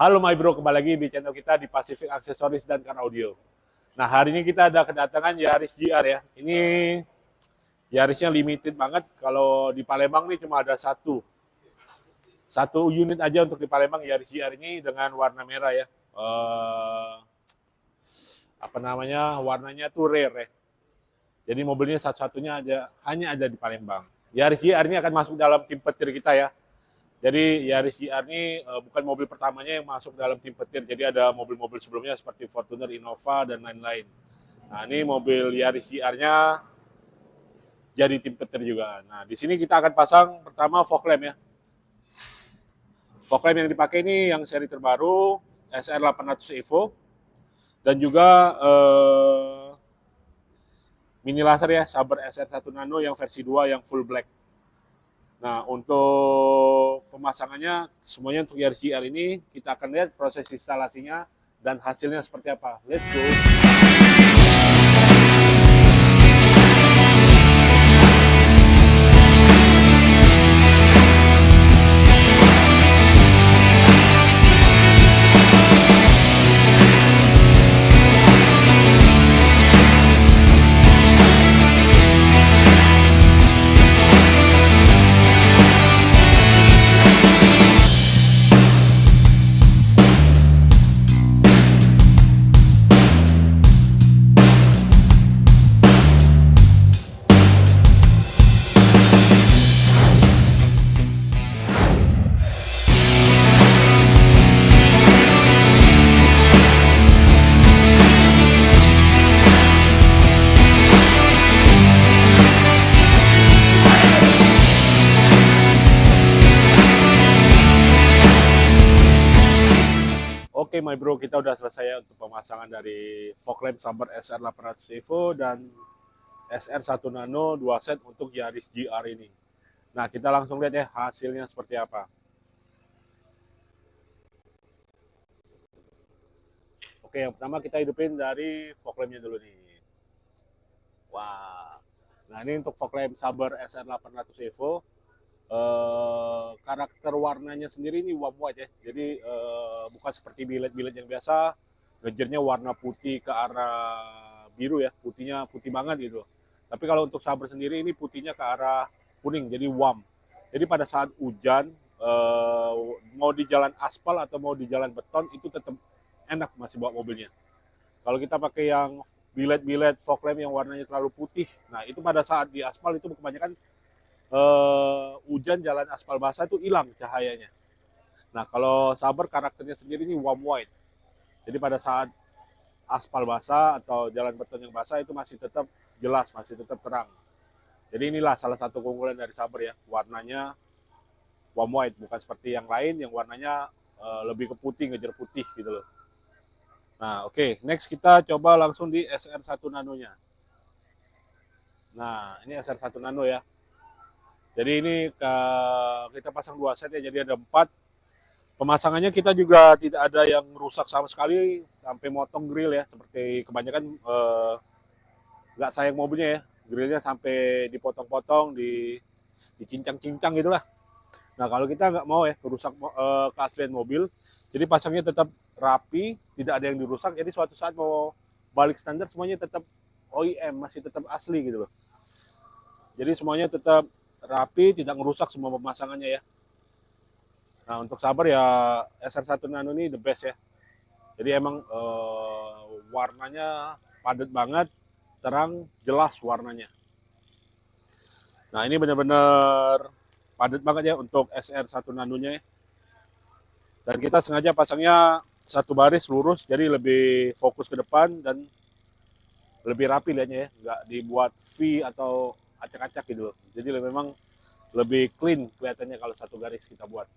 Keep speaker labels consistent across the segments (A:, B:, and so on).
A: Halo my bro, kembali lagi di channel kita di Pacific Accessories dan Car Audio. Nah, hari ini kita ada kedatangan Yaris GR ya. Ini Yarisnya limited banget. Kalau di Palembang nih cuma ada satu unit aja untuk di Palembang Yaris GR ini dengan warna merah ya. Warnanya tuh rare ya. Jadi mobilnya satu-satunya hanya ada di Palembang. Yaris GR ini akan masuk dalam tim petir kita ya. Jadi Yaris GR ini bukan mobil pertamanya yang masuk dalam tim petir. Jadi ada mobil-mobil sebelumnya seperti Fortuner, Innova, dan lain-lain. Nah, ini mobil Yaris GR-nya jadi tim petir juga. Nah, di sini kita akan pasang pertama fog lamp ya. Fog lamp yang dipakai ini yang seri terbaru SR800 Evo. Dan juga mini laser ya, Saber SR1 Nano yang versi 2 yang full black. Nah, untuk pemasangannya semuanya untuk Yaris GR ini kita akan lihat proses instalasinya dan hasilnya seperti apa. Let's go. Oke my bro, kita udah selesai untuk pemasangan dari fog lamp Saber SR800 Evo dan SR1 Nano 2 set untuk Yaris GR ini. Nah, kita langsung lihat ya hasilnya seperti apa. Oke, yang pertama kita hidupin dari fog lampnya dulu nih. Wah. Nah, ini untuk fog lamp Saber SR800 Evo. Karakter warnanya sendiri ini warm white ya. Jadi bukan seperti bilet-bilet yang biasa, ngejernya warna putih ke arah biru ya. Putihnya putih banget gitu. Tapi kalau untuk Saber sendiri ini putihnya ke arah kuning, jadi warm. Jadi pada saat hujan, mau di jalan aspal atau mau di jalan beton, itu tetap enak masih bawa mobilnya. Kalau kita pakai yang bilet-bilet fog lamp yang warnanya terlalu putih, nah itu pada saat di aspal itu kebanyakan hujan jalan aspal basah itu hilang cahayanya. Nah, kalau Saber karakternya sendiri ini warm white. Jadi pada saat aspal basah atau jalan beton yang basah itu masih tetap jelas, masih tetap terang. Jadi inilah salah satu keunggulan dari Saber ya, warnanya warm white, bukan seperti yang lain yang warnanya lebih ke putih, ngejar putih gitu loh. Nah, oke, next kita coba langsung di SR1 Nano-nya. Nah, ini SR1 Nano ya. Jadi ini kita pasang 2 set ya, jadi ada 4. Pemasangannya kita juga tidak ada yang rusak sama sekali sampai motong grill ya, seperti kebanyakan nggak sayang mobilnya ya, grillnya sampai dipotong-potong, dicincang-cincang gitulah. Nah, kalau kita nggak mau ya merusak keaslian mobil, jadi pasangnya tetap rapi, tidak ada yang dirusak, jadi suatu saat mau balik standar semuanya tetap OEM, masih tetap asli gitu loh. Jadi semuanya tetap rapi, tidak merusak semua pemasangannya ya. Nah, untuk Saber ya SR1 Nano ini the best ya. Jadi emang warnanya padat banget, terang, jelas warnanya. Nah, ini benar-benar padat banget ya untuk SR1 Nano-nya ya. Dan kita sengaja pasangnya satu baris lurus, jadi lebih fokus ke depan dan lebih rapi lihatnya ya. Nggak dibuat V atau acak-acak gitu loh. Jadi memang lebih clean kelihatannya kalau satu garis kita buat.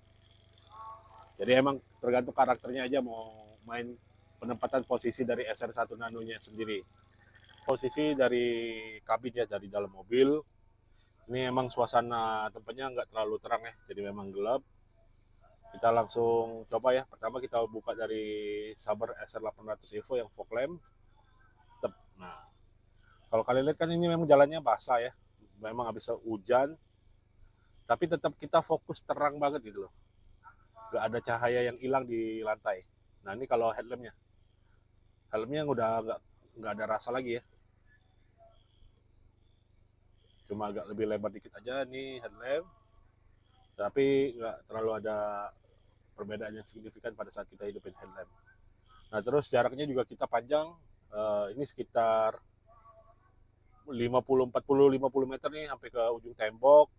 A: Jadi emang tergantung karakternya aja mau main penempatan posisi dari SR1 Nano-nya sendiri. Posisi dari kabin ya, dari dalam mobil. Ini emang suasana tempatnya nggak terlalu terang ya, jadi memang gelap. Kita langsung coba ya. Pertama kita buka dari Saber SR800 Evo yang fog lamp. Nah, kalau kalian lihat kan ini memang jalannya basah ya. Memang habis hujan, tapi tetap kita fokus terang banget gitu loh. nggak ada cahaya yang hilang di lantai. Nah ini kalau helmnya udah nggak ada rasa lagi ya, cuma agak lebih lebar dikit aja nih headlamp, tapi nggak terlalu ada perbedaan yang signifikan pada saat kita hidupin headlamp. Nah terus jaraknya juga kita panjang, ini sekitar 50 meter nih sampai ke ujung tembok.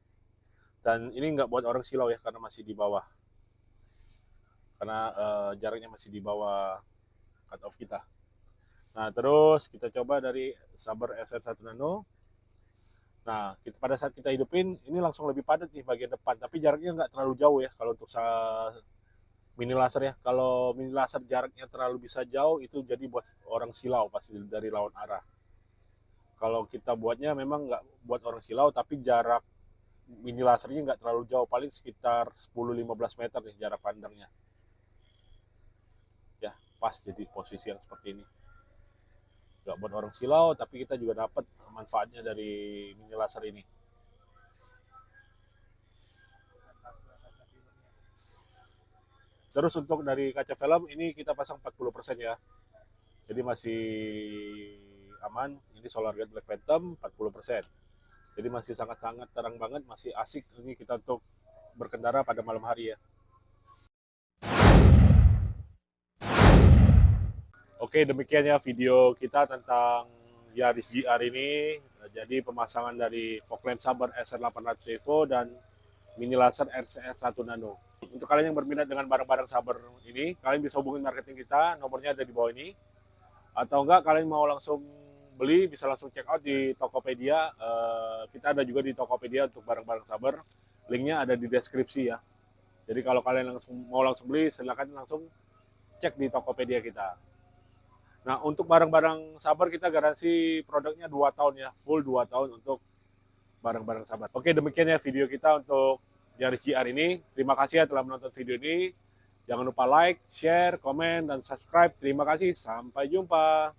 A: Dan ini nggak buat orang silau ya, karena masih di bawah, karena jaraknya masih di bawah cut off kita. Nah terus kita coba dari Saber SR1 Nano. Nah pada saat kita hidupin ini langsung lebih padat nih bagian depan, tapi jaraknya nggak terlalu jauh ya kalau untuk mini laser ya. Kalau mini laser jaraknya terlalu bisa jauh, itu jadi buat orang silau pasti dari lawan arah. Kalau kita buatnya memang nggak buat orang silau, tapi jarak mini lasernya nggak terlalu jauh, paling sekitar 10-15 meter nih jarak pandangnya. Ya, pas jadi posisi yang seperti ini. Nggak buat orang silau, tapi kita juga dapat manfaatnya dari mini laser ini. Terus untuk dari kaca film ini kita pasang 40% ya. Jadi masih aman. Ini Solar Guard Black Phantom 40%. Jadi masih sangat-sangat terang banget, masih asik ini kita untuk berkendara pada malam hari ya. Oke, demikian ya video kita tentang Yaris GR ini. Jadi pemasangan dari fog lamp Saber SR800 Evo dan mini laser RCS1 Nano. Untuk kalian yang berminat dengan barang-barang Saber ini, kalian bisa hubungin marketing kita, nomornya ada di bawah ini. Atau enggak, kalian mau langsung beli, bisa langsung check out di Tokopedia. Kita ada juga di Tokopedia untuk barang-barang Saber. Linknya ada di deskripsi ya. Jadi kalau kalian mau langsung beli, silakan langsung cek di Tokopedia kita. Nah, untuk barang-barang Saber kita garansi produknya 2 tahun ya, full 2 tahun untuk barang-barang Saber. Oke, demikian ya video kita untuk Yaris GR ini. Terima kasih ya telah menonton video ini. Jangan lupa like, share, komen, dan subscribe. Terima kasih. Sampai jumpa.